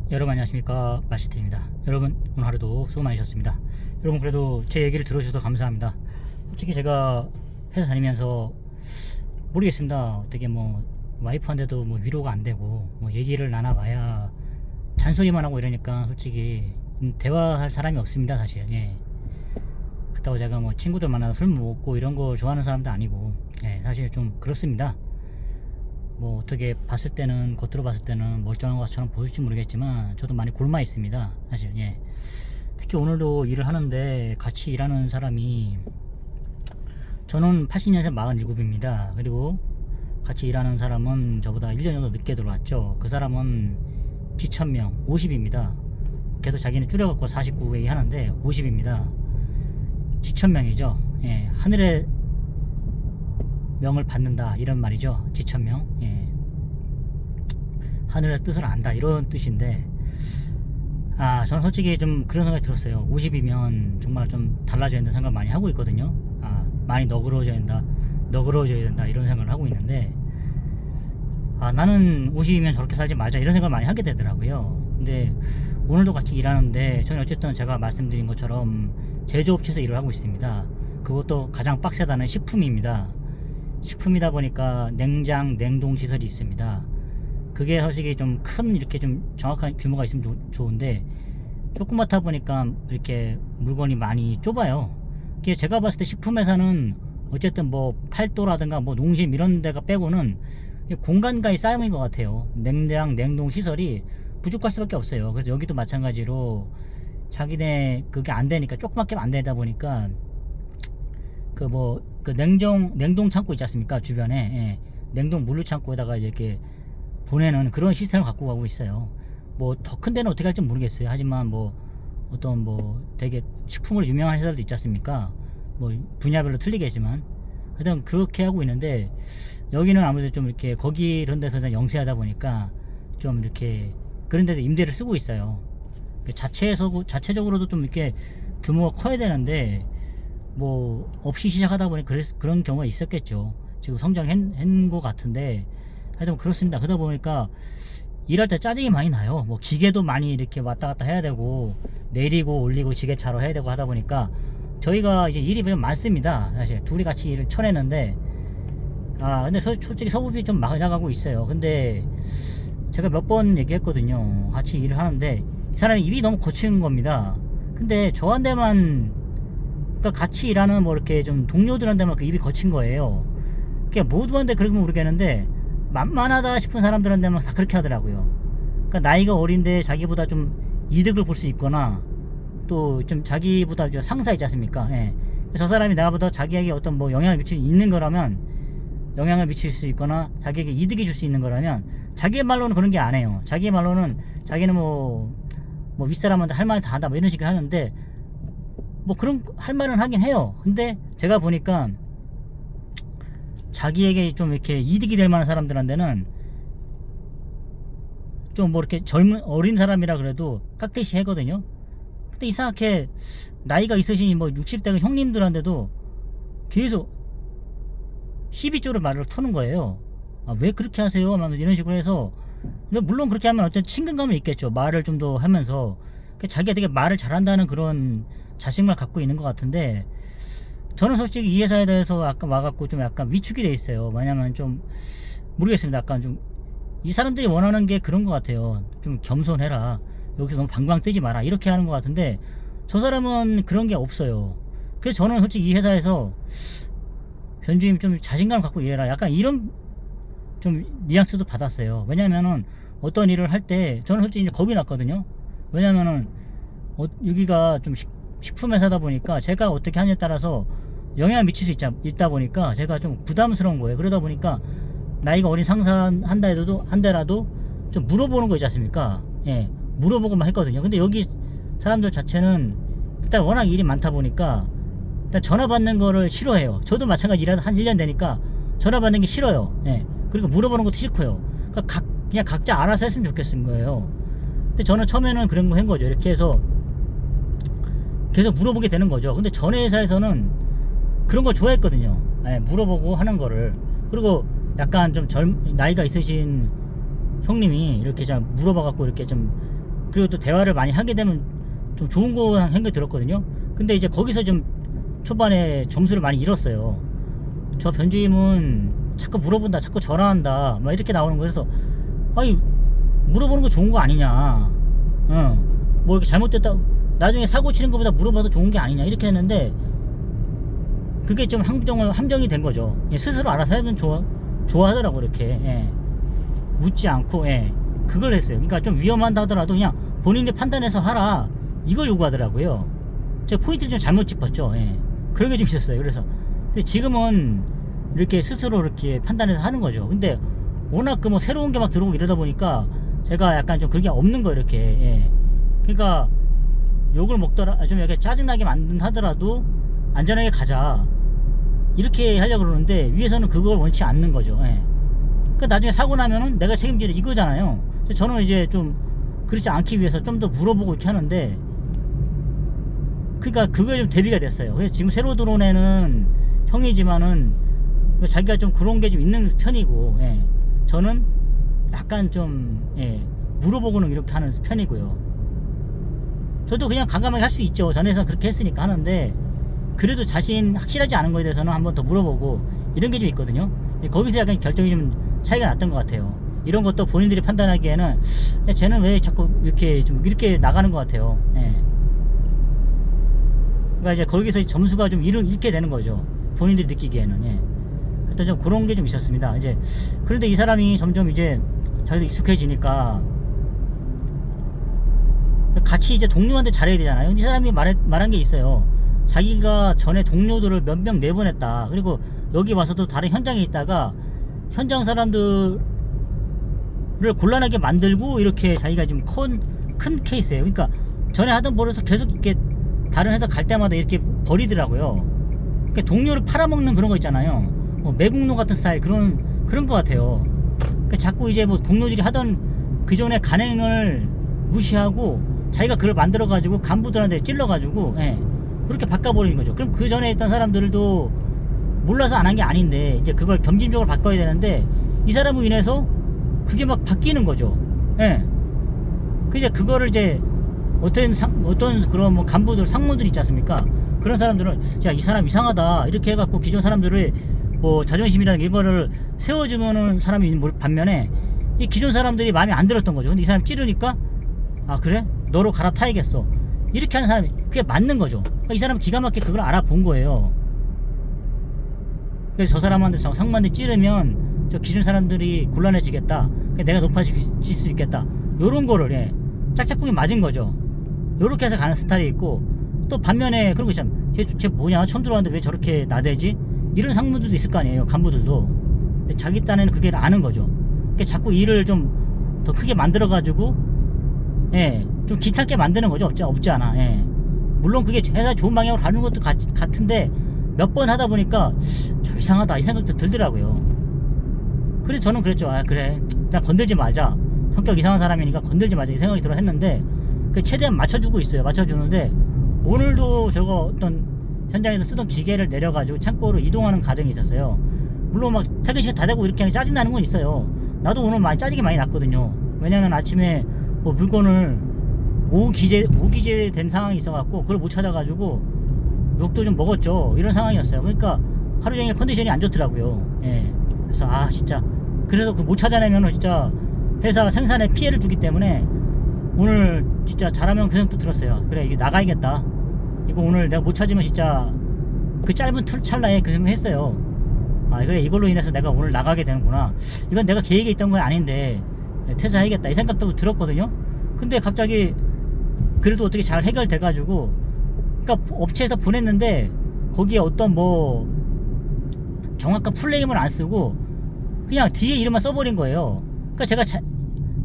여러분 안녕하십니까, 마시태입니다. 여러분 오늘 하루도 수고 많으셨습니다. 여러분 그래도 제 얘기를 들어주셔서 감사합니다. 솔직히 제가 회사 다니면서 모르겠습니다. 어떻게 뭐 와이프한테도 뭐 위로가 안 되고 뭐 얘기를 나눠봐야 잔소리만 하고 이러니까 솔직히 대화할 사람이 없습니다, 사실. 예. 그렇다고 제가 뭐 친구들 만나서 술 먹고 이런 거 좋아하는 사람도 아니고, 예, 사실 좀 그렇습니다. 뭐 어떻게 봤을 때는, 겉으로 봤을 때는 멀쩡한 것처럼 보일지 모르겠지만 저도 많이 곪아 있습니다, 사실. 예. 특히 오늘도 일을 하는데 같이 일하는 사람이, 저는 80년생 47입니다. 그리고 같이 일하는 사람은 저보다 1년 정도 늦게 들어왔죠. 그 사람은 지천명 50입니다. 계속 자기는 줄여갖고 49회 하는데 50입니다. 지천명이죠. 예. 하늘의 명을 받는다, 이런 말이죠. 지천명. 예. 하늘의 뜻을 안다, 이런 뜻인데, 저는 솔직히 좀 그런 생각이 들었어요. 50이면 정말 좀 달라져야 된다 생각을 많이 하고 있거든요. 많이 너그러워져야 된다 이런 생각을 하고 있는데, 나는 50이면 저렇게 살지 말자, 이런 생각을 많이 하게 되더라고요. 근데 오늘도 같이 일하는데, 저는 어쨌든 제가 말씀드린 것처럼 제조업체에서 일을 하고 있습니다. 그것도 가장 빡세다는 식품입니다. 식품이다 보니까 냉장, 냉동 시설이 있습니다. 그게 솔직히 좀 큰, 이렇게 좀 정확한 규모가 있으면 좋은데, 조그맣다 보니까 이렇게 물건이 많이 좁아요. 제가 봤을 때 식품회사는 어쨌든 뭐 팔도라든가 뭐 농심 이런 데가 빼고는 공간가의 싸움인 것 같아요. 냉장, 냉동 시설이 부족할 수밖에 없어요. 그래서 여기도 마찬가지로 자기네 그게 안 되니까, 조그맣게 안 되다 보니까 그 냉동 창고 있지 않습니까? 주변에. 예. 냉동 물류 창고에다가 이렇게 보내는 그런 시스템을 갖고 가고 있어요. 뭐 더 큰 데는 어떻게 할지 모르겠어요. 하지만 뭐 어떤 뭐 되게 식품으로 유명한 회사들도 있지 않습니까? 뭐 분야별로 틀리겠지만 하여튼 그렇게 하고 있는데, 여기는 아무래도 좀 이렇게 거기 이런 데서 영세하다 보니까 좀 이렇게 그런 데도 임대를 쓰고 있어요. 자체적으로도 좀 이렇게 규모가 커야 되는데, 뭐 없이 시작하다 보니 그런 경우가 있었겠죠. 지금 성장한 것 같은데, 하여튼 그렇습니다. 그러다 보니까 일할 때 짜증이 많이 나요. 뭐 기계도 많이 이렇게 왔다 갔다 해야 되고, 내리고 올리고 지게차로 해야 되고 하다 보니까 저희가 이제 일이 좀 많습니다. 사실 둘이 같이 일을 쳐내는데, 근데 솔직히 서부비 좀 맞아가고 있어요. 근데 제가 몇 번 얘기했거든요. 같이 일을 하는데 이 사람이 입이 너무 거친 겁니다. 근데 저한테만, 그러니까 같이 일하는 뭐 이렇게 좀 동료들한테만 그 입이 거친 거예요. 그냥 모두한테 그러면 모르겠는데, 만만하다 싶은 사람들한테만 다 그렇게 하더라고요. 그러니까 나이가 어린데 자기보다 좀 이득을 볼 수 있거나, 또 좀 자기보다 상사 있지 않습니까? 예. 저 사람이 나보다 자기에게 어떤 뭐 영향을 미칠 수 있는 거라면, 영향을 미칠 수 있거나 자기에게 이득이 줄 수 있는 거라면, 자기 말로는 그런 게 안 해요. 자기 말로는 자기는 뭐 윗사람한테 할 말 다 한다 뭐 이런 식으로 하는데, 뭐 그런 할 말은 하긴 해요. 근데 제가 보니까 자기에게 좀 이렇게 이득이 될 만한 사람들한테는 좀 뭐 이렇게 어린 사람이라 그래도 깍듯이 하거든요. 근데 이상하게 나이가 있으신 뭐 60대 형님들한테도 계속 시비 쪽으로 말을 터는 거예요. 왜 그렇게 하세요? 이런 식으로 해서, 물론 그렇게 하면 어떤 친근감은 있겠죠. 말을 좀 더 하면서 자기가 되게 말을 잘한다는 그런 자신감을 갖고 있는 것 같은데, 저는 솔직히 이 회사에 대해서 아까 와갖고 좀 약간 위축이 돼 있어요. 왜냐면 좀 모르겠습니다. 약간 좀 이 사람들이 원하는 게 그런 것 같아요. 좀 겸손해라, 여기서 너무 방방 뜨지 마라, 이렇게 하는 것 같은데, 저 사람은 그런 게 없어요. 그래서 저는 솔직히 이 회사에서 변주임 좀 자신감을 갖고 일해라, 약간 이런 좀 뉘앙스도 받았어요. 왜냐면은 어떤 일을 할 때 저는 솔직히 이제 겁이 났거든요. 왜냐면은 여기가 좀 식품회사다 보니까 제가 어떻게 하냐에 따라서 영향을 미칠 수 있다 보니까 제가 좀 부담스러운 거예요. 그러다 보니까 나이가 어린 상사 한데라도 좀 물어보는 거 있지 않습니까? 예, 물어보고만 했거든요. 근데 여기 사람들 자체는 일단 워낙 일이 많다 보니까 일단 전화 받는 거를 싫어해요. 저도 마찬가지 일하다 한 1년 되니까 전화 받는 게 싫어요. 예, 그리고 물어보는 것도 싫고요. 그러니까 그냥 각자 알아서 했으면 좋겠은 거예요. 근데 저는 처음에는 그런 거 한 거죠. 이렇게 해서 계속 물어보게 되는 거죠. 근데 전에 회사에서는 그런 걸 좋아했거든요. 예, 물어보고 하는 거를. 그리고 약간 좀 나이가 있으신 형님이 이렇게 좀 물어봐갖고 이렇게 좀 그리고 또 대화를 많이 하게 되면 좀 좋은 거 생각이 들었거든요. 근데 이제 거기서 좀 초반에 점수를 많이 잃었어요. 저 변주임은 자꾸 물어본다, 자꾸 전화한다, 막 이렇게 나오는 거여서, 아니 물어보는 거 좋은 거 아니냐, 뭐 이렇게 잘못됐다, 나중에 사고 치는 것보다 물어봐도 좋은 게 아니냐 이렇게 했는데, 그게 좀 함정이 된 거죠. 예, 스스로 알아서 하면 좋아하더라고 이렇게. 예. 묻지 않고, 예. 그걸 했어요. 그러니까 좀 위험한다 하더라도 그냥 본인이 판단해서 하라, 이걸 요구하더라고요. 제가 포인트를 좀 잘못 짚었죠. 예. 그런 게 좀 있었어요. 그래서 지금은 이렇게 스스로 이렇게 판단해서 하는 거죠. 근데 워낙 그 뭐 새로운 게 막 들어오고 이러다 보니까 제가 약간 좀 그게 없는 거 이렇게. 예. 그러니까 욕을 먹더라, 좀 이렇게 짜증나게 하더라도 안전하게 가자, 이렇게 하려고 그러는데 위에서는 그걸 원치 않는 거죠. 예. 그 나중에 사고 나면은 내가 책임지는 이거잖아요. 저는 이제 좀 그렇지 않기 위해서 좀 더 물어보고 이렇게 하는데, 그러니까 그거에 좀 대비가 됐어요. 그래서 지금 새로 들어온 애는 형이지만은 자기가 좀 그런 게 좀 있는 편이고, 예. 저는 약간 좀, 예, 물어보고는 이렇게 하는 편이고요. 저도 그냥 과감하게 할 수 있죠. 전에서 그렇게 했으니까 하는데, 그래도 자신 확실하지 않은 거에 대해서는 한번 더 물어보고 이런 게 좀 있거든요. 거기서 약간 결정이 좀 차이가 났던 것 같아요. 이런 것도 본인들이 판단하기에는, 야, 쟤는 왜 자꾸 이렇게 좀 이렇게 나가는 것 같아요. 예. 그러니까 이제 거기서 점수가 좀 잃게 되는 거죠. 본인들이 느끼기에는. 예. 하여튼 좀 그런 게 좀 있었습니다. 이제 그런데 이 사람이 점점 이제 자기도 익숙해지니까 같이 이제 동료한테 잘해야 되잖아요. 근데 이 사람이 말한 게 있어요. 자기가 전에 동료들을 몇 명 내보냈다. 그리고 여기 와서도 다른 현장에 있다가 현장 사람들을 곤란하게 만들고, 이렇게 자기가 좀 큰 케이스예요. 그러니까 전에 하던 버릇을 계속 이렇게 다른 회사 갈 때마다 이렇게 버리더라고요. 그러니까 동료를 팔아먹는 그런 거 있잖아요. 뭐 매국노 같은 스타일, 그런 거 같아요. 그러니까 자꾸 이제 뭐 동료들이 하던 그전에 간행을 무시하고 자기가 그걸 만들어가지고 간부들한테 찔러가지고, 예, 그렇게 바꿔버리는 거죠. 그럼 그 전에 있던 사람들도 몰라서 안 한 게 아닌데 이제 그걸 점진적으로 바꿔야 되는데, 이 사람으로 인해서 그게 막 바뀌는 거죠. 예. 이제 그거를 이제 어떤 그런 뭐 간부들, 상무들 있지 않습니까? 그런 사람들은, 야, 이 사람 이상하다, 이렇게 해갖고 기존 사람들을 뭐 자존심이라는 이거를 세워주면은 사람이 반면에, 이 기존 사람들이 마음에 안 들었던 거죠. 근데 이 사람 찌르니까, 아 그래? 너로 갈아타야겠어, 이렇게 하는 사람이, 그게 맞는 거죠. 그러니까 이 사람은 기가 막히게 그걸 알아본 거예요. 그래서 저 사람한테 상무한테 찌르면 저 기존 사람들이 곤란해지겠다, 내가 높아질 수 있겠다, 요런 거를, 예, 짝짝꿍이 맞은 거죠. 요렇게 해서 가는 스타일이 있고, 또 반면에 그런 거 있잖아. 쟤 뭐냐, 처음 들어왔는데 왜 저렇게 나대지, 이런 상무들도 있을 거 아니에요, 간부들도. 근데 자기 딴에는 그게 아는 거죠. 그러니까 자꾸 일을 좀 더 크게 만들어 가지고, 예, 좀 귀찮게 만드는 거죠. 없지 않아. 예. 물론 그게 회사 좋은 방향으로 가는 것도 같은데, 몇 번 하다 보니까 좀 이상하다, 이 생각도 들더라고요. 그래서 저는 그랬죠. 아 그래, 그냥 건들지 말자, 성격 이상한 사람이니까 건들지 말자, 이 생각이 들어 했는데, 최대한 맞춰주고 있어요. 맞춰주는데, 오늘도 저거 어떤 현장에서 쓰던 기계를 내려가지고 창고로 이동하는 과정이 있었어요. 물론 막 퇴근 시간 다 되고 이렇게 짜증나는 건 있어요. 나도 오늘 짜증이 많이 났거든요. 왜냐면 아침에 뭐 물건을 오기재 된 상황이 있어갖고 그걸 못 찾아가지고 욕도 좀 먹었죠. 이런 상황이었어요. 그러니까 하루 종일 컨디션이 안 좋더라고요. 예. 그래서 아 진짜, 그래서 그 못 찾아내면 진짜 회사 생산에 피해를 주기 때문에 오늘 진짜 잘하면 그 생각도 들었어요. 그래, 이게 나가야겠다, 이거 오늘 내가 못 찾으면 진짜, 그 짧은 찰나에 그 생각 했어요. 아 그래, 이걸로 인해서 내가 오늘 나가게 되는구나, 이건 내가 계획에 있던 건 아닌데 퇴사해야겠다, 이 생각도 들었거든요. 근데 갑자기 그래도 어떻게 잘 해결돼 가지고, 그러니까 업체에서 보냈는데 거기에 어떤 뭐 정확한 풀네임을 안 쓰고 그냥 뒤에 이름만 써버린 거예요. 그러니까 제가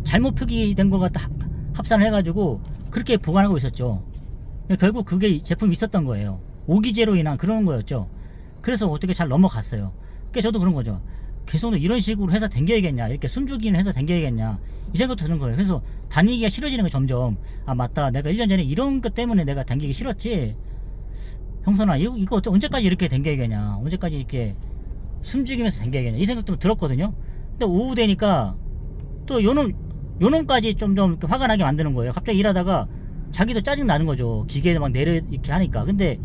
잘못 표기된 것 같다 합산을 해가지고 그렇게 보관하고 있었죠. 결국 그게 제품이 있었던 거예요. 오기재로 인한 그런 거였죠. 그래서 어떻게 잘 넘어갔어요. 그러니까 저도 그런 거죠. 계속 이런 식으로 회사 댕겨야겠냐, 이렇게 숨죽이는 회사 댕겨야겠냐, 이 생각도 드는 거예요. 그래서 다니기가 싫어지는 거 점점. 아 맞다, 내가 1년 전에 이런 것 때문에 내가 다니기 싫었지. 형선아, 이거 언제까지 이렇게 댕겨야겠냐, 언제까지 이렇게 숨죽이면서 댕겨야겠냐, 이 생각도 들었거든요. 근데 오후 되니까 또 요놈 요놈까지 좀 화가 나게 만드는 거예요. 갑자기 일하다가 자기도 짜증 나는 거죠. 기계에 막 내려 이렇게 하니까. 근데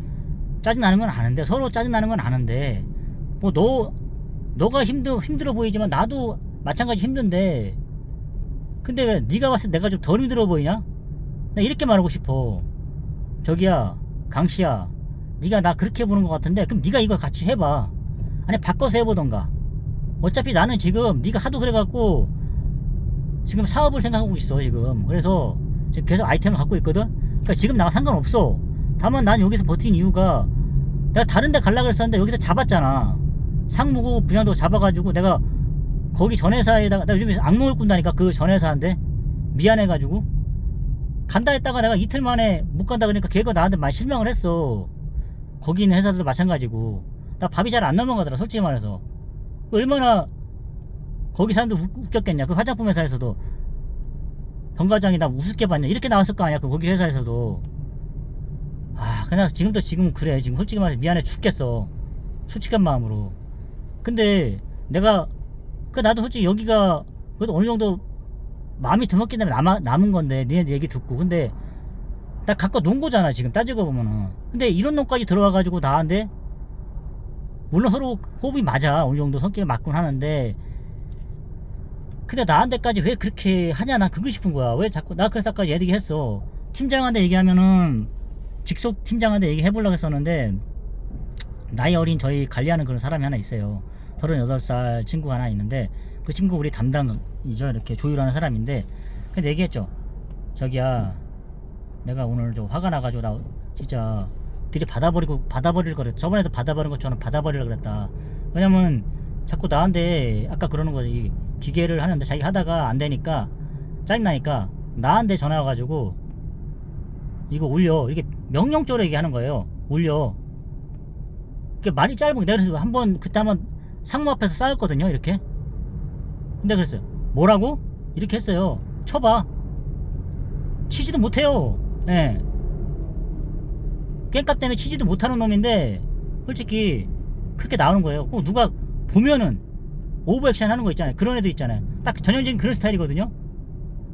짜증 나는 건 아는데, 서로 짜증 나는 건 아는데, 뭐 너가 힘들어 보이지만 나도 마찬가지 힘든데, 근데 왜 네가 봤을 때 내가 좀 덜 힘들어 보이냐? 나 이렇게 말하고 싶어. 저기야, 강씨야, 네가 나 그렇게 보는 것 같은데, 그럼 네가 이걸 같이 해봐. 아니 바꿔서 해보던가. 어차피 나는 지금 네가 하도 그래갖고 지금 사업을 생각하고 있어 지금. 그래서 지금 계속 아이템을 갖고 있거든. 그러니까 지금 나가 상관없어. 다만 난 여기서 버틴 이유가, 내가 다른 데 갈라 그랬었는데 여기서 잡았잖아. 상무고 부장도 잡아가지고 내가 거기 전 회사에다가, 내가 요즘에 악몽을 꾼다니까. 그 전 회사한테 미안해가지고 간다 했다가 내가 이틀 만에 못 간다 그러니까 걔가 나한테 많이 실망을 했어. 거기 있는 회사들도 마찬가지고. 나 밥이 잘 안 넘어가더라 솔직히 말해서. 얼마나 거기 사람들 웃겼겠냐. 그 화장품 회사에서도 병과장이 나 우습게 봤냐 이렇게 나왔을 거 아니야. 그 거기 회사에서도. 그냥 지금 그래. 지금 솔직히 말해서 미안해 죽겠어, 솔직한 마음으로. 근데 내가 나도 솔직히 여기가 그래도 어느 정도 마음이 드먹긴 다음에 남은 건데, 니네 얘기 듣고. 근데 나 갖고 논 거잖아 지금 따지고 보면은. 근데 이런 놈까지 들어와가지고 나한테, 물론 서로 호흡이 맞아, 어느 정도 성격이 맞군 하는데, 근데 나한테까지 왜 그렇게 하냐, 난 그거 싶은 거야. 왜 자꾸, 나 그래서 아까 얘기했어. 팀장한테 얘기하면은, 직속 팀장한테 얘기해보려고 했었는데, 나이 어린 저희 관리하는 그런 사람이 하나 있어요. 38살 친구 하나 있는데, 그 친구 우리 담당이죠. 이렇게 조율하는 사람인데, 근데 얘기했죠. 저기야, 내가 오늘 좀 화가 나가지고 나 진짜 받아버릴 거랬다. 저번에도 받아버린 것처럼 받아버리려고 그랬다. 왜냐면 자꾸 나한테 아까 그러는 거지. 이 기계를 하는데 자기 하다가 안 되니까 짜증나니까 나한테 전화 와가지고 이거 올려, 이게 명령조로 얘기하는 거예요. 올려. 그게 말이 짧은 게, 내가 그래서 그때 한번 상무 앞에서 싸웠거든요 이렇게. 근데 그랬어요. 뭐라고? 이렇게 했어요. 쳐봐. 치지도 못해요. 예. 깽값 때문에 치지도 못하는 놈인데 솔직히 그렇게 나오는 거예요. 꼭 누가 보면은 오버액션 하는 거 있잖아요. 그런 애들 있잖아요. 딱 전형적인 그런 스타일이거든요.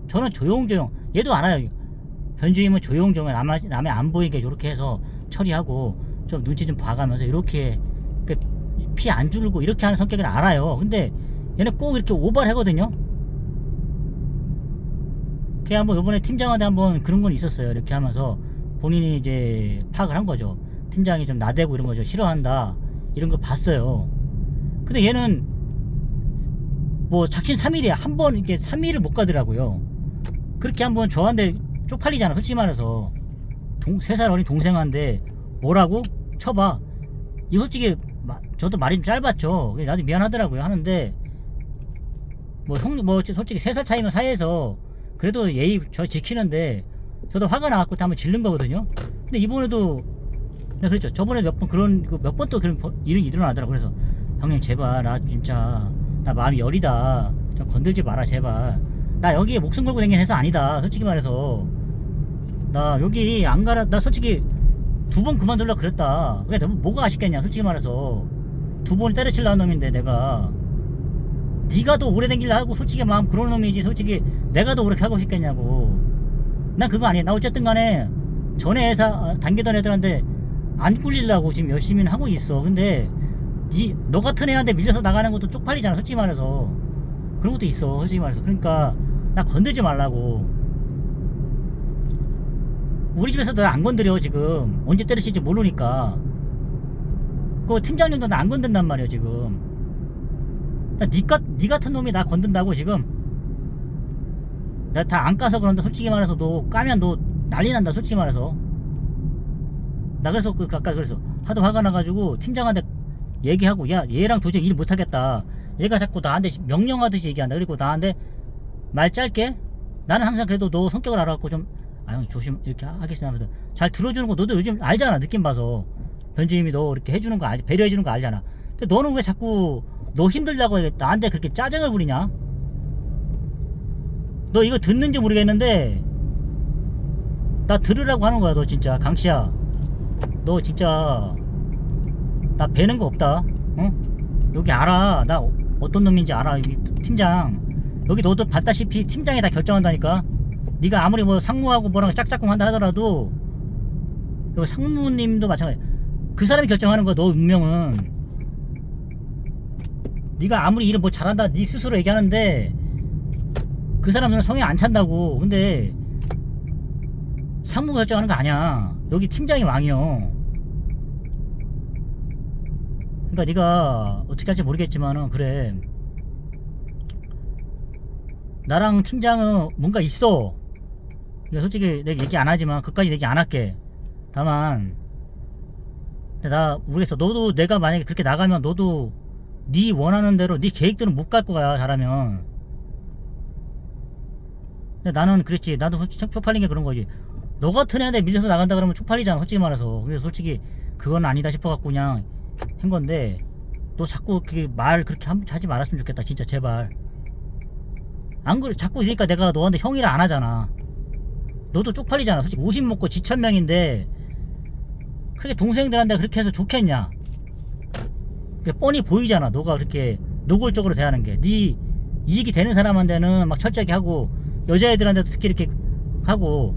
저는 조용조용. 얘도 알아요. 변주임은 조용조용, 남의 안 보이게 이렇게 해서 처리하고 좀 눈치 좀 봐가면서 이렇게 피 안 줄고 이렇게 하는 성격은 알아요. 근데 얘는 꼭 이렇게 오버를 하거든요. 걔 한번 요번에 팀장한테 한번 그런 건 있었어요. 이렇게 하면서 본인이 이제 파악을 한 거죠. 팀장이 좀 나대고 이런 거죠. 싫어한다 이런 걸 봤어요. 근데 얘는 뭐 작심 3일이야. 한번 이렇게 3일을 못 가더라고요. 그렇게 한번 저한테 쪽팔리잖아 솔직히 말해서. 3살 어린 동생한테 뭐라고? 쳐봐. 이 솔직히 저도 말이 좀 짧았죠. 나도 미안하더라고요. 하는데 뭐 솔직히 3살 차이면 사이에서 그래도 예의 저 지키는데, 저도 화가 나갖고 한번 질른 거거든요. 근데 이번에도 내가 그랬죠. 저번에 몇 번 또 그런 일이 일어나더라고. 그래서 형님 제발 나 진짜 나 마음이 여리다. 좀 건들지 마라 제발. 나 여기에 목숨 걸고 다니는 회사 아니다. 솔직히 말해서 나 여기 안 가라. 나 솔직히 2번 그만둘라 그랬다. 그게 너무 뭐가 아쉽겠냐 솔직히 말해서. 2번이 때려칠라는 놈인데 내가. 네가 더 오래 댕길라 하고 솔직히 마음 그런 놈이지. 솔직히 내가 더 오래 하고 싶겠냐고. 난 그거 아니야. 나 어쨌든 간에 전에 회사 당기던 애들한테 안 꿀리려고 지금 열심히 하고 있어. 근데 너 같은 애한테 밀려서 나가는 것도 쪽팔리잖아 솔직히 말해서. 그런 것도 있어 솔직히 말해서. 그러니까 나 건들지 말라고. 우리 집에서 너 안 건드려 지금. 언제 때리실지 모르니까. 그 팀장님도 나 안 건든단 말이야 지금. 니 같은 놈이 나 건든다고 지금. 나 다 안 까서 그런데 솔직히 말해서 너 까면 너 난리 난다 솔직히 말해서. 나 그래서 아까 그래서 하도 화가 나가지고 팀장한테 얘기하고, 야 얘랑 도저히 일 못하겠다. 얘가 자꾸 나한테 명령하듯이 얘기한다. 그리고 나한테 말 짧게. 나는 항상 그래도 너 성격을 알아갖고 좀 형 조심 이렇게 하겠습니다 하면서 잘 들어주는 거 너도 요즘 알잖아. 느낌 봐서 변주임이 너 이렇게 해주는 거 알지, 배려해주는 거 알잖아. 근데 너는 왜 자꾸 너 힘들다고 나한테 그렇게 짜증을 부리냐? 너 이거 듣는지 모르겠는데 나 들으라고 하는 거야. 너 진짜 강씨야, 너 진짜 나 배는 거 없다. 어? 여기 알아. 나 어떤 놈인지 알아. 여기 팀장 여기 너도 봤다시피 팀장이 다 결정한다니까. 네가 아무리 뭐 상무하고 뭐랑 짝짝꿍 한다 하더라도 여기 상무님도 마찬가지. 그 사람이 결정하는 거야. 너 운명은. 네가 아무리 일을 뭐 잘한다 네 스스로 얘기하는데 그 사람은 성에 안 찬다고. 근데 상무가 결정하는 거 아니야. 여기 팀장이 왕이요. 그러니까 네가 어떻게 할지 모르겠지만은 그래. 나랑 팀장은 뭔가 있어. 이거 솔직히 내가 얘기 안 하지만 그까지 얘기 안 할게. 다만 근데 나 모르겠어. 너도 내가 만약에 그렇게 나가면 너도 네 원하는 대로 네 계획대로 못 갈 거야. 잘하면. 근데 나는 그랬지. 나도 솔직히 쪽팔린 게 그런 거지. 너 같은 애한테 밀려서 나간다 그러면 쪽팔리잖아. 솔직히 말해서. 그래서 솔직히 그건 아니다 싶어갖고 그냥 한 건데 너 자꾸 그게 말 그렇게 하지 말았으면 좋겠다. 진짜 제발. 안 그래. 자꾸 이러니까 내가 너한테 형이라 안 하잖아. 너도 쪽팔리잖아. 솔직히 50 먹고 지천명인데 그렇게 동생들한테 그렇게 해서 좋겠냐. 그게 뻔히 보이잖아. 너가 그렇게 노골적으로 대하는 게. 네 이익이 되는 사람한테는 막 철저하게 하고 여자애들한테도 특히 이렇게 하고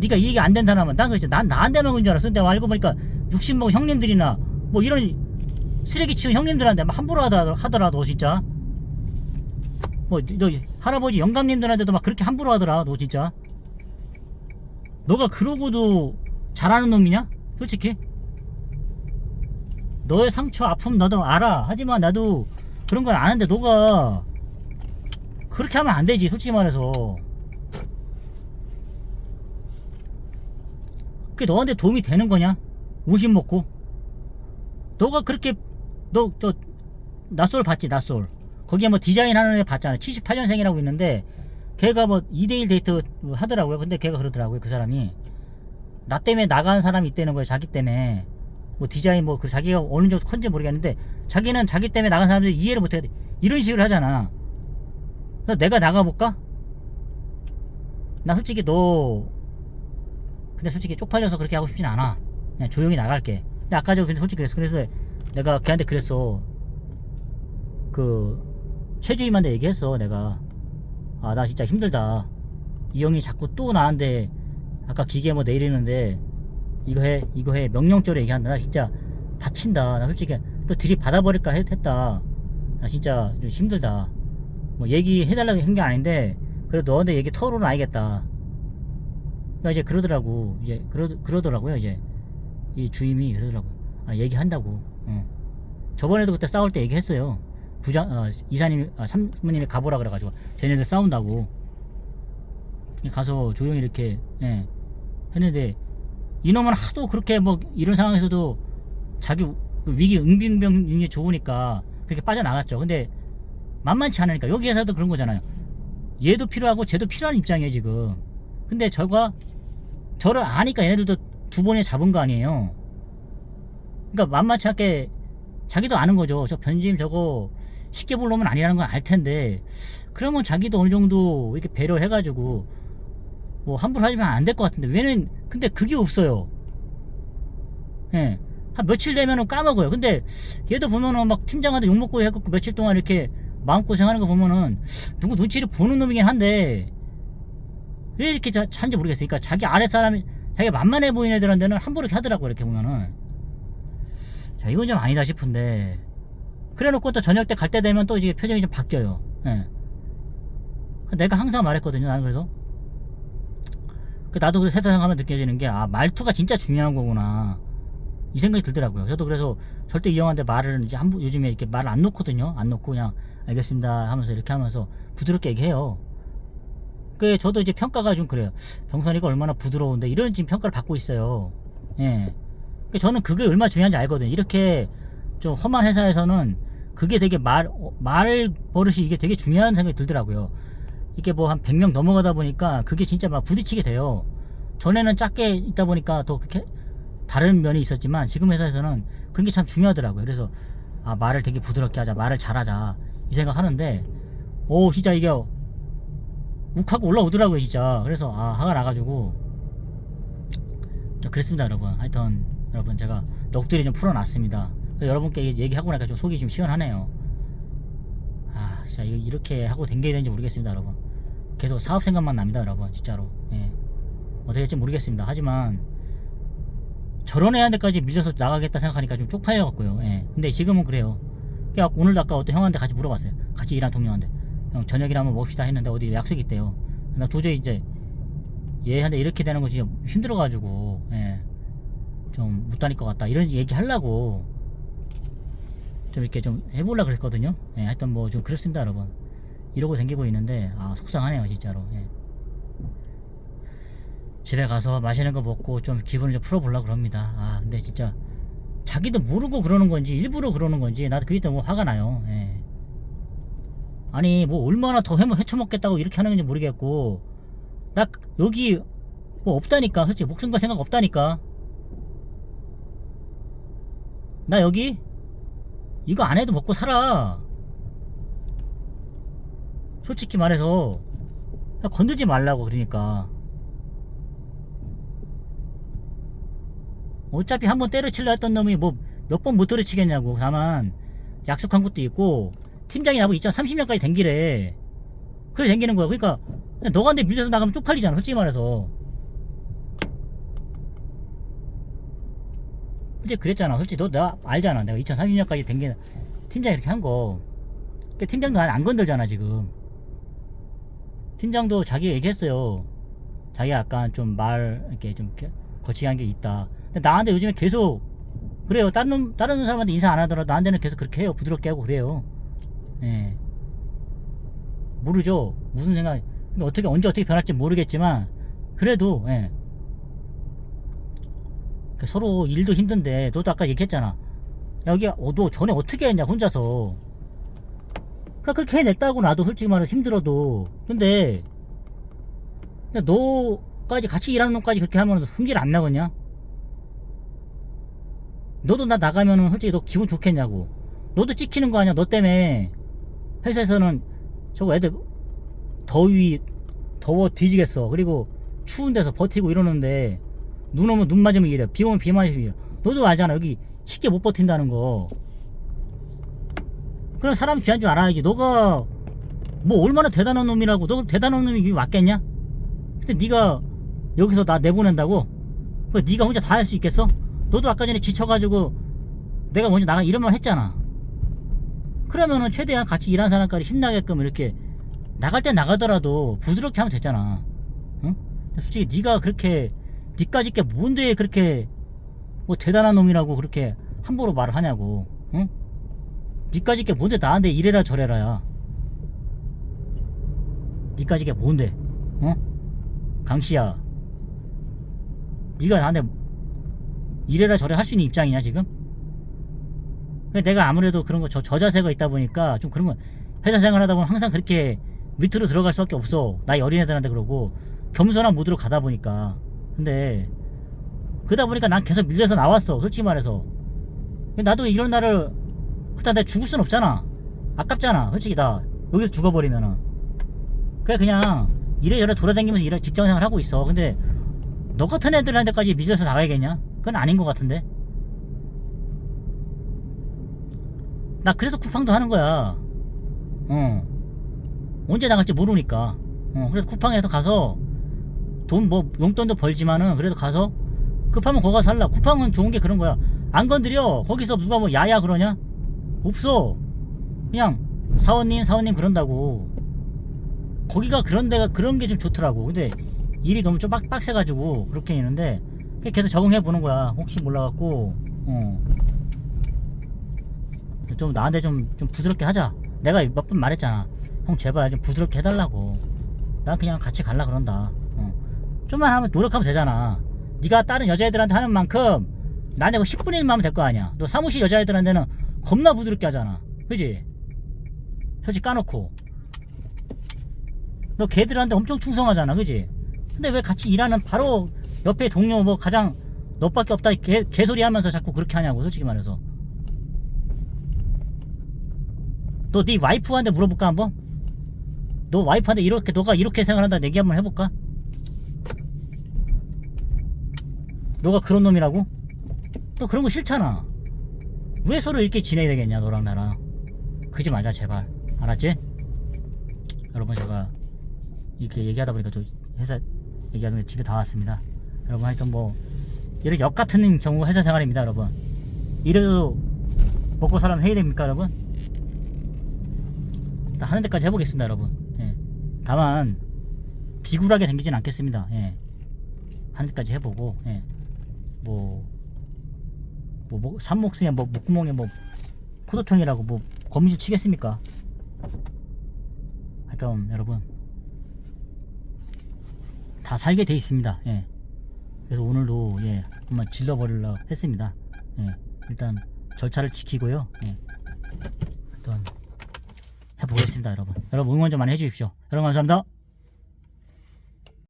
네가 이익이 안 된 사람은 난 그랬지. 난 나한테만 그런 줄 알았어. 근데 알고 보니까 60 먹은 형님들이나 뭐 이런 쓰레기 치운 형님들한테 막 함부로 하더라. 너 진짜. 뭐 너 할아버지 영감님들한테도 막 그렇게 함부로 하더라. 너 진짜. 너가 그러고도 잘하는 놈이냐? 솔직히 너의 상처 아픔 나도 알아. 하지만 나도 그런 걸 아는데 너가 그렇게 하면 안 되지. 솔직히 말해서 그게 너한테 도움이 되는 거냐? 50 먹고 너가 그렇게 너 저 낯솔 봤지? 낯솔 거기에 뭐 디자인 하는 애 봤잖아. 78년생이라고 있는데 걔가 뭐 2대1 데이트 하더라고요. 근데 걔가 그러더라고요. 그 사람이 나 때문에 나간 사람이 있다는 거예요. 자기 때문에 뭐 디자인 뭐 그 자기가 어느 정도 큰지 모르겠는데 자기는 자기 때문에 나간 사람들이 이해를 못해. 이런 식으로 하잖아. 그래서 내가 나가볼까? 나 솔직히 너 근데 솔직히 쪽팔려서 그렇게 하고 싶진 않아. 그냥 조용히 나갈게. 근데 아까 저 근데 솔직히 그랬어. 그래서 내가 걔한테 그랬어. 그 최주임한테 얘기했어. 내가 아 나 진짜 힘들다. 이 형이 자꾸 또 나한테 아까 기계 뭐 내리는데 이거 해 명령조로 얘기한다. 나 진짜 다친다. 나 솔직히 또 들이 받아버릴까 했다. 나 진짜 좀 힘들다. 뭐 얘기해달라고 한 게 아닌데 그래도 너한테 얘기 털어는 알겠다. 그러니까 이제 그러더라고. 이제 그러더라고요. 이제 이 주임이 그러더라고. 아 얘기한다고. 저번에도 그때 싸울 때 얘기했어요. 이사님 사모님이 가보라 그래가지고 쟤네들 싸운다고 가서 조용히 이렇게 했는데 이놈은 하도 그렇게 뭐 이런 상황에서도 자기 위기 응빙병이 좋으니까 그렇게 빠져나갔죠. 근데 만만치 않으니까 여기에서도 그런 거잖아요. 얘도 필요하고 쟤도 필요한 입장이에요 지금. 근데 저를 아니까 얘네들도 두 번에 잡은 거 아니에요. 그러니까 만만치 않게 자기도 아는 거죠. 저 변짐 저거 쉽게 볼 놈은 아니라는 건 알 텐데 그러면 자기도 어느 정도 이렇게 배려를 해가지고 뭐 함부로 하지면 안 될 것 같은데 왜는 근데 그게 없어요. 예. 한 며칠 되면은 까먹어요. 근데 얘도 보면은 막 팀장한테 욕먹고 해갖고 며칠 동안 이렇게 마음고생하는 거 보면은 누구 눈치를 보는 놈이긴 한데 왜 이렇게 잔지 모르겠어요. 그러니까 자기 아랫사람이 자기가 만만해 보이는 애들한테는 함부로 이렇게 하더라고. 이렇게 보면은 자 이건 좀 아니다 싶은데 그래놓고 또 저녁 때 갈 때 되면 또 이제 표정이 좀 바뀌어요. 예. 내가 항상 말했거든요. 나는 그래서 나도 그래서 세상 하면 느껴지는 게 아 말투가 진짜 중요한 거구나 이 생각이 들더라고요. 저도 그래서 절대 이 형한테 말을 이제 요즘에 이렇게 말을 안 놓거든요. 안 놓고 그냥 알겠습니다 하면서 이렇게 하면서 부드럽게 얘기해요. 그 저도 이제 평가가 좀 그래요. 병선이가 얼마나 부드러운데 이런 지금 평가를 받고 있어요. 예. 저는 그게 얼마나 중요한지 알거든요. 이렇게 좀 험한 회사에서는 그게 되게 말 버릇이 이게 되게 중요한 생각이 들더라고요. 이게 뭐 한 100명 넘어가다 보니까 그게 진짜 막 부딪히게 돼요. 전에는 작게 있다 보니까 더 그렇게 다른 면이 있었지만 지금 회사에서는 그런 게 참 중요하더라고요. 그래서 아 말을 되게 부드럽게 하자, 말을 잘하자 이 생각 하는데 오 진짜 이게 욱하고 올라오더라고요 진짜. 그래서 아 화가 나가지고 좀 그랬습니다 여러분. 하여튼 여러분 제가 넋두리 좀 풀어놨습니다. 여러분께 얘기하고 나니까 좀 속이 좀 시원하네요. 아 진짜 이렇게 하고 댕겨야 되는지 모르겠습니다 여러분. 계속 사업 생각만 납니다 여러분 진짜로. 예. 어떻게 될지 모르겠습니다. 하지만 저런 애한테까지 밀려서 나가겠다 생각하니까 좀 쪽팔려갖고요. 예. 근데 지금은 그래요. 그냥 오늘도 아까 어떤 형한테 같이 물어봤어요. 같이 일한 동료한테. 형 저녁이라 한번 먹읍시다 했는데 어디 약속이 있대요. 나 도저히 이제 얘한테 이렇게 되는 거 진짜 힘들어가지고 예. 좀 못 다닐 것 같다 이런 얘기 하려고 좀 이렇게 좀 해보려고 그랬거든요. 예. 하여튼 뭐 좀 그렇습니다 여러분. 이러고 댕기고 있는데 아 속상하네요 진짜로. 예. 집에 가서 맛있는 거 먹고 좀 기분을 좀 풀어보려고 그럽니다. 아 근데 진짜 자기도 모르고 그러는 건지 일부러 그러는 건지 나도 그게 너무 화가 나요. 예. 아니 뭐 얼마나 더 헤쳐먹겠다고 이렇게 하는 건지 모르겠고 나 여기 뭐 없다니까. 솔직히 목숨과 생각 없다니까. 나 여기 이거 안 해도 먹고 살아. 솔직히 말해서 건드지 말라고. 그러니까 어차피 한번 때려칠라 했던 놈이 뭐 몇 번 못 때려치겠냐고. 다만 약속한 것도 있고 팀장이 나보고 2030년까지 댕기래. 그래 댕기는 거야. 그러니까 너가 근데 밀려서 나가면 쪽팔리잖아 솔직히 말해서. 근데 그랬잖아 솔직히. 너 내가 알잖아. 내가 2030년까지 댕기는 팀장이 이렇게 한거. 그러니까 팀장도 안 건들잖아 지금. 팀장도 자기 얘기했어요. 자기가 약간 좀 말 이렇게 좀 거치게 한 게 있다. 근데 나한테 요즘에 계속 그래요. 다른 사람한테 인사 안 하더라도 나한테는 계속 그렇게 해요. 부드럽게 하고 그래요. 예. 모르죠. 무슨 생각. 근데 어떻게 언제 어떻게 변할지 모르겠지만 그래도 예. 서로 일도 힘든데 너도 아까 얘기했잖아. 여기 너 전에 어떻게 했냐 혼자서. 그러니까 그렇게 해냈다고. 나도 솔직히 말해서 힘들어도. 근데 너까지 같이 일하는 놈까지 그렇게 하면 성질 안 나겠냐? 너도 나 나가면은 솔직히 너 기분 좋겠냐고. 너도 찍히는 거 아니야. 너 때문에 회사에서는 저거 애들 더워 뒤지겠어. 그리고 추운 데서 버티고 이러는데 눈 오면 눈 맞으면 이래. 비 오면 비 맞으면 이래. 너도 알잖아. 여기 쉽게 못 버틴다는 거. 그럼 사람 귀한 줄 알아야지. 너가 뭐 얼마나 대단한 놈이라고. 너 대단한 놈이 여기 왔겠냐? 근데 네가 여기서 나 내보낸다고? 그 네가 혼자 다 할 수 있겠어? 너도 아까 전에 지쳐가지고 내가 먼저 나가 이런 말 했잖아. 그러면은 최대한 같이 일하는 사람까지 힘나게끔 이렇게 나갈 때 나가더라도 부드럽게 하면 됐잖아. 응? 솔직히 네가 그렇게 니까짓 게 뭔데 그렇게 뭐 대단한 놈이라고 그렇게 함부로 말을 하냐고. 응? 니까짓 게 뭔데 나한테 이래라 저래라야. 니까짓 게 뭔데? 어? 강씨야, 니가 나한테 이래라 저래 할 수 있는 입장이냐 지금? 내가 아무래도 그런 거 저자세가 있다 보니까 좀 그런 거 회사 생활하다 보면 항상 그렇게 밑으로 들어갈 수밖에 없어. 나이 어린애들한테 그러고 겸손한 모드로 가다 보니까. 근데 그러다 보니까 난 계속 밀려서 나왔어 솔직히 말해서. 나도 이런 날을 그다 내가 죽을 순 없잖아. 아깝잖아 솔직히. 나 여기서 죽어버리면은 그냥 이래저래 돌아다니면서 이런 직장생활 하고 있어. 근데 너 같은 애들한테까지 밀려서 나가야겠냐? 그건 아닌 것 같은데. 나 그래서 쿠팡도 하는 거야. 언제 나갈지 모르니까. 그래서 쿠팡에서 가서 돈 뭐 용돈도 벌지만은 그래도 가서 급하면 거기 가서 살라. 쿠팡은 좋은 게 그런 거야. 안 건드려. 거기서 누가 뭐 야야 그러냐? 없어. 그냥 사원님 그런다고. 거기가 그런 데가 그런 게 좀 좋더라고. 근데 일이 너무 좀 빡세가지고 그렇게 있는데 계속 적응해 보는 거야. 혹시 몰라갖고. 좀 나한테 좀 부드럽게 하자. 내가 몇 번 말했잖아. 형 제발 좀 부드럽게 해달라고. 난 그냥 같이 갈라 그런다. 좀만 하면 노력하면 되잖아. 네가 다른 여자애들한테 하는 만큼 나한테 10분의 1만 하면 될 거 아니야. 너 사무실 여자애들한테는 겁나 부드럽게 하잖아. 그지? 솔직히 까놓고 너 걔들한테 엄청 충성하잖아. 그지? 근데 왜 같이 일하는 바로 옆에 동료 뭐 가장 너밖에 없다 개소리 하면서 자꾸 그렇게 하냐고. 솔직히 말해서. 너 네 와이프한테 물어볼까 한번? 너 와이프한테 이렇게 너가 이렇게 생각한다 얘기 한번 해볼까? 너가 그런 놈이라고? 너 그런 거 싫잖아. 왜 서로 이렇게 지내야 되겠냐 너랑 나랑. 그러지 말자 제발. 알았지? 여러분 제가 이렇게 얘기하다 보니까 저 회사 얘기하는 게 집에 다 왔습니다. 여러분 하여튼 뭐 이렇게 역 같은 경우 회사 생활입니다. 여러분 이래도 먹고 살면 해야 됩니까 여러분? 다 하는 데까지 해보겠습니다 여러분. 예. 다만 비굴하게 생기진 않겠습니다. 예. 하는 데까지 해보고 예. 산목수에 뭐 목구멍에 뭐 포도청이라고 뭐 거미줄 치겠습니까? 하여튼 여러분 다 살게 돼 있습니다. 예. 그래서 오늘도 예 한번 질러버리려고 했습니다. 예. 일단 절차를 지키고요. 예. 일단 해보겠습니다 여러분. 여러분 응원 좀 많이 해주십시오. 여러분 감사합니다.